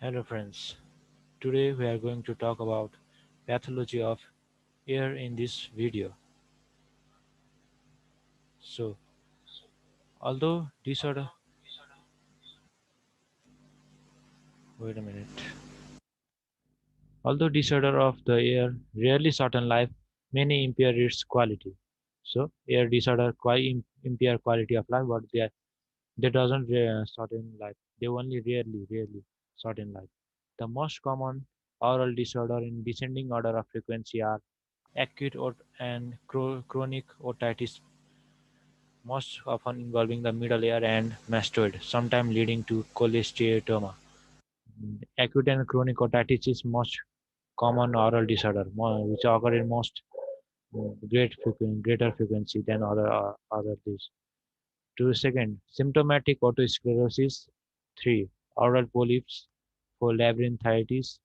Hello friends, today we are going to talk about pathology of air in this video. So, although disorder, wait a minute, although disorder of the air rarely shorten life, many impair its quality. So, air disorder impair quality of life, but they doesn't shorten life. They only rarely shorten life. The most common oral disorder in descending order of frequency are acute and chronic otitis, most often involving the middle ear and mastoid, sometimes leading to cholesteatoma. Acute and chronic otitis is most common oral disorder, which occur in most greater frequency than other these. To second, symptomatic otosclerosis. 3. Oral polyps for labyrinthitis,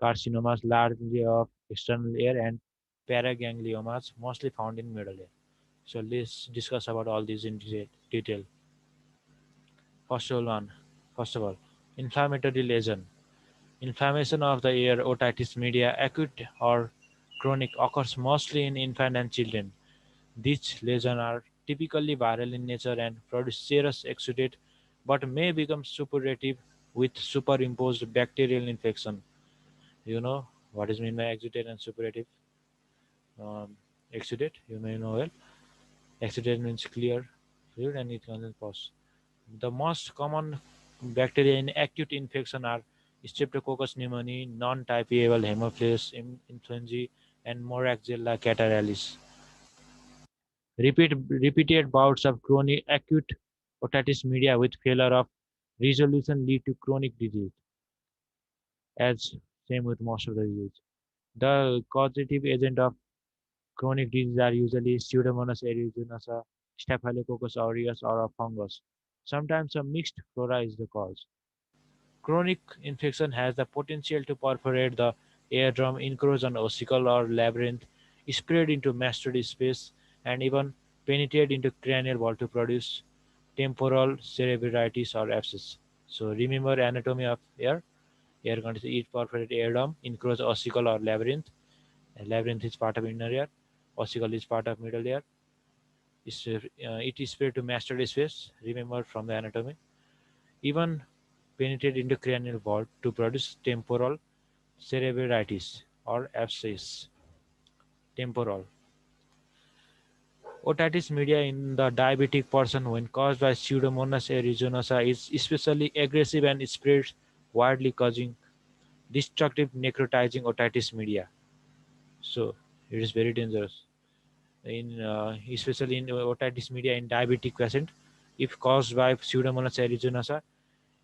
carcinomas largely of external ear, and paragangliomas mostly found in middle ear. So let's discuss about all these in detail. First first of all, inflammatory lesion. Inflammation of the ear otitis media, acute or chronic, occurs mostly in infants and children. These lesions are typically viral in nature and produce serous exudate, but may become suppurative with superimposed bacterial infection. You know what is meant by exudate and suppurative? Exudate, you may know well. Exudate means clear fluid and it contains pus. The most common bacteria in acute infection are Streptococcus pneumoniae, non-typeable Haemophilus influenzae, and Moraxella catarrhalis. Repeated bouts of chronic acute otitis media with failure of resolution lead to chronic disease, as same with most of the disease. The causative agent of chronic disease are usually Pseudomonas aeruginosa, Staphylococcus aureus, or a fungus. Sometimes a mixed flora is the cause. Chronic infection has the potential to perforate the eardrum, encroach on ossicle or labyrinth, spread into mastoid space, and even penetrate into cranial wall to produce temporal cerebritis or abscess. So remember anatomy of ear. Ear condition it perforate eardrum, encroach ossicle or labyrinth. Labyrinth is part of inner ear. Ossicle is part of middle ear. It is spread to mastoid space. Remember from the anatomy. Even penetrate into cranial vault to produce temporal cerebritis or abscess. Temporal otitis media in the diabetic person when caused by Pseudomonas aeruginosa is especially aggressive and spreads widely, causing destructive necrotizing otitis media. So it is very dangerous. Especially in otitis media in diabetic patient, if caused by Pseudomonas aeruginosa,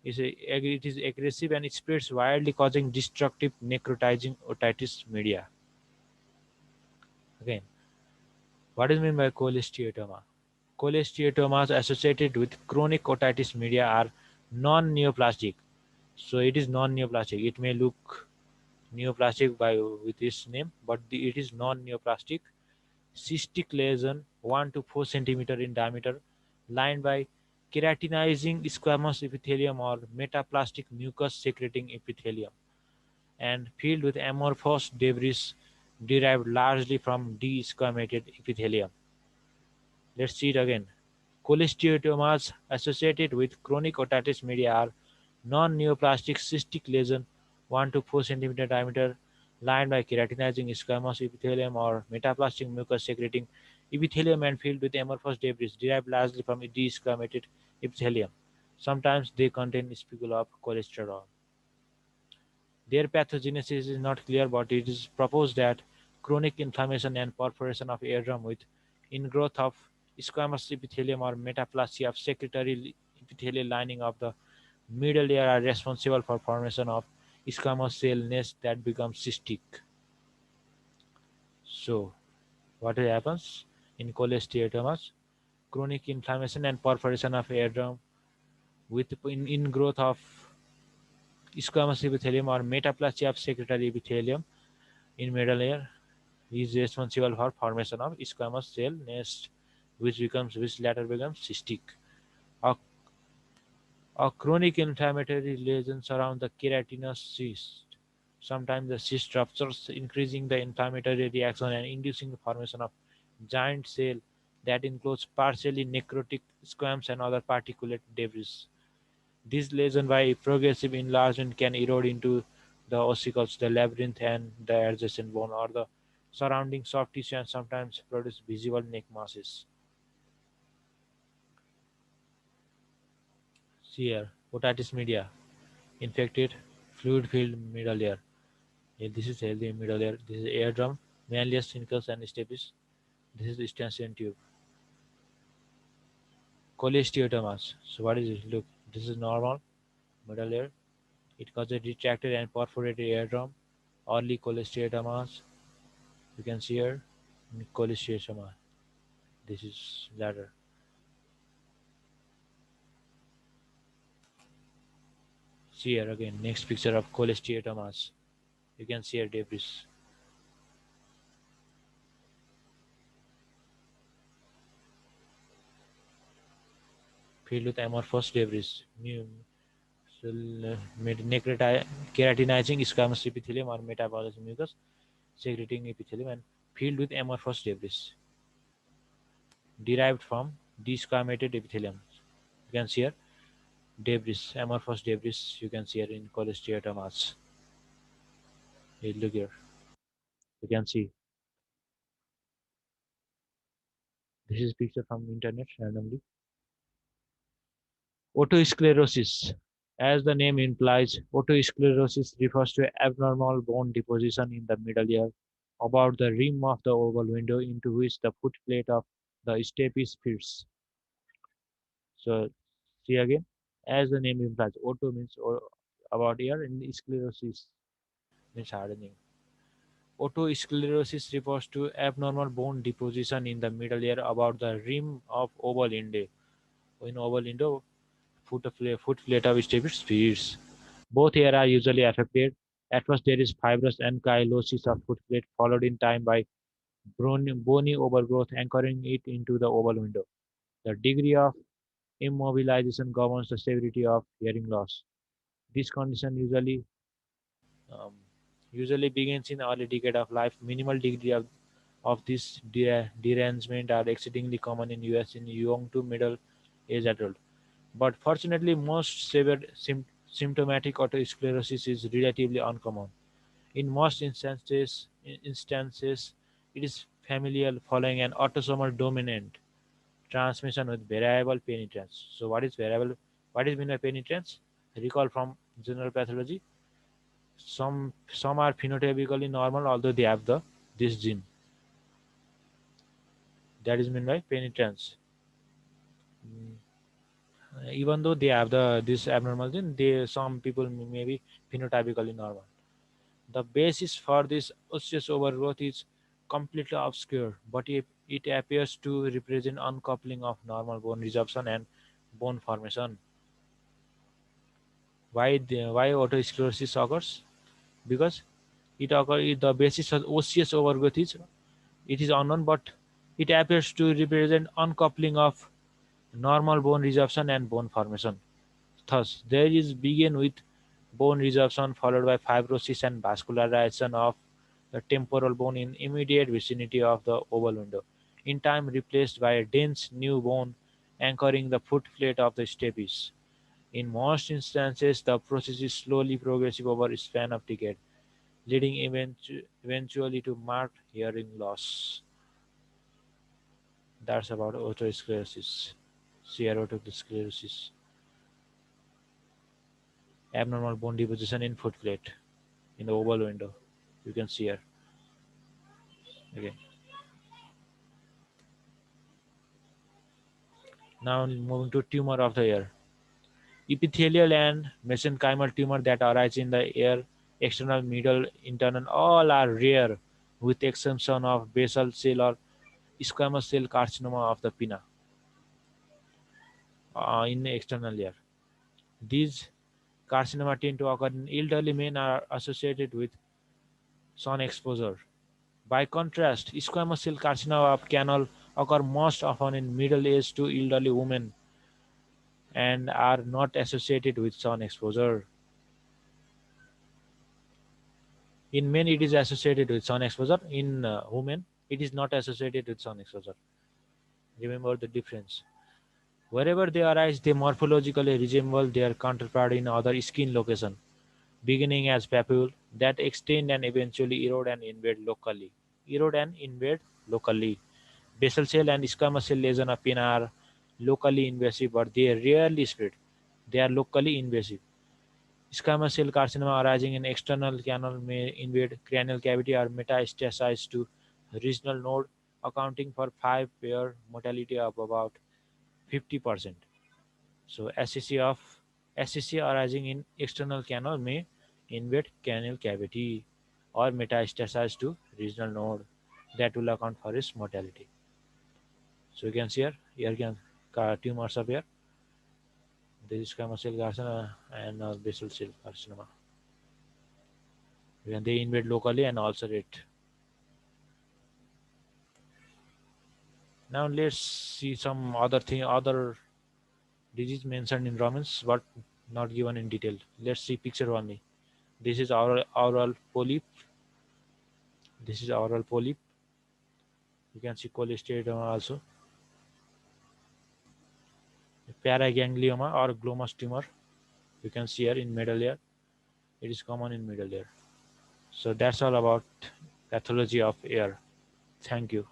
it is aggressive and it spreads widely, causing destructive necrotizing otitis media. Again, what is meant by cholesteatoma? Cholesteatomas associated with chronic otitis media are non-neoplastic. So it is non-neoplastic. It may look neoplastic by with its name, but it is non-neoplastic. Cystic lesion 1 to 4 centimeter in diameter, lined by keratinizing squamous epithelium or metaplastic mucus secreting epithelium, and filled with amorphous debris derived largely from desquamated epithelium. Let's see it again. Cholesteatomas associated with chronic otitis media are non-neoplastic cystic lesion 1 to 4 centimeter diameter, lined by keratinizing squamous epithelium or metaplastic mucus secreting epithelium and filled with amorphous debris derived largely from desquamated epithelium. Sometimes they contain spicule of cholesterol. Their pathogenesis is not clear, but it is proposed that chronic inflammation and perforation of eardrum with ingrowth of squamous epithelium or metaplasia of secretory epithelial lining of the middle ear are responsible for formation of squamous cell nest that becomes cystic. So, what happens in cholesteatomas? Chronic inflammation and perforation of eardrum with ingrowth of squamous epithelium or metaplasia of secretory epithelium in middle ear is responsible for formation of squamous cell nest, which later becomes cystic. A chronic inflammatory lesions around the keratinous cyst. Sometimes the cyst ruptures, increasing the inflammatory reaction and inducing the formation of giant cell that includes partially necrotic squamous and other particulate debris. This lesion by progressive enlargement can erode into the ossicles, the labyrinth, and the adjacent bone or the surrounding soft tissue and sometimes produce visible neck masses. See here, otitis media, infected fluid-filled middle ear. Yeah, this is healthy middle ear. This is eardrum, malleus, syncus, and stapes. This is stanchion tube. Cholesteatomas. So what is it? Look, this is normal middle ear. It causes retracted and perforated eardrum. Early cholesteatomas. You can see here cholesteatoma. This is latter. See here again. Next picture of cholesteatomas. You can see here debris filled with amorphous debris. So, keratinizing squamous epithelium or metabolic mucus secreting epithelium and filled with amorphous debris derived from desquamated epithelium. You can see here debris, amorphous debris. You can see here in cholesteatomas. Hey, look here. You can see this is picture from internet randomly. Otosclerosis. As the name implies, otosclerosis refers to abnormal bone deposition in the middle ear about the rim of the oval window into which the footplate of the stapes fits. So, see again, as the name implies, auto means about ear and sclerosis means hardening. Otosclerosis refers to abnormal bone deposition in the middle ear about the rim of oval window. In oval window, footplate of stapes fits. Both here are usually affected. At first, there is fibrous ankylosis of footplate, followed in time by bony overgrowth anchoring it into the oval window. The degree of immobilization governs the severity of hearing loss. This condition um, usually begins in early decade of life. Minimal degree of this derangement are exceedingly common in US in young to middle age adult. But fortunately, most severe symptomatic otosclerosis is relatively uncommon. In most instances, it is familial following an autosomal dominant transmission with variable penetrance. So, what is variable? What is mean by penetrance? Recall from general pathology. Some are phenotypically normal, although they have this gene. That is meant by penetrance. Mm, Even though they have this abnormal gene, they some people may be phenotypically normal. The basis for this osseous overgrowth is completely obscure, but it appears to represent uncoupling of normal bone resorption and bone formation. Why otosclerosis occurs? Because the basis of osseous overgrowth is it is unknown, but it appears to represent uncoupling of normal bone resorption and bone formation. Thus, there is begin with bone resorption followed by fibrosis and vascularization of the temporal bone in immediate vicinity of the oval window, in time replaced by a dense new bone anchoring the footplate of the stapes. In most instances, the process is slowly progressive over a span of decades, leading eventually to marked hearing loss. That's about otosclerosis. Otosclerosis. Abnormal bone deposition in footplate in the oval window. You can see here. Okay. Now moving to tumor of the ear. Epithelial and mesenchymal tumor that arise in the ear, external, middle, internal, all are rare, with exception of basal cell or squamous cell carcinoma of the pinna in the external ear. These carcinoma tend to occur in elderly men are associated with sun exposure. By contrast, squamous cell carcinoma of canal occur most often in middle-aged to elderly women and are not associated with sun exposure. In men, it is associated with sun exposure. In women, it is not associated with sun exposure. Remember the difference. Wherever they arise, they morphologically resemble their counterpart in other skin location, beginning as papules that extend and eventually erode and invade locally. Erode and invade locally. Basal cell and squamous cell lesion of pin are locally invasive, but they rarely spread. They are locally invasive. Squamous cell carcinoma arising in external canal may invade cranial cavity or metastasize to regional node, accounting for 5-pair mortality of about 50%. So SCC arising in external canal may invade cranial cavity or metastasize to regional node that will account for its mortality. So you can see here can tumors of here. This is squamous cell carcinoma and basal cell carcinoma. When they invade locally and ulcerate. Now let's see some other disease mentioned in Romans, but not given in detail. Let's see picture only. This is oral polyp. This is oral polyp. You can see cholesteatoma also. Paraganglioma or glomus tumor. You can see here in middle ear. It is common in middle ear. So that's all about pathology of ear. Thank you.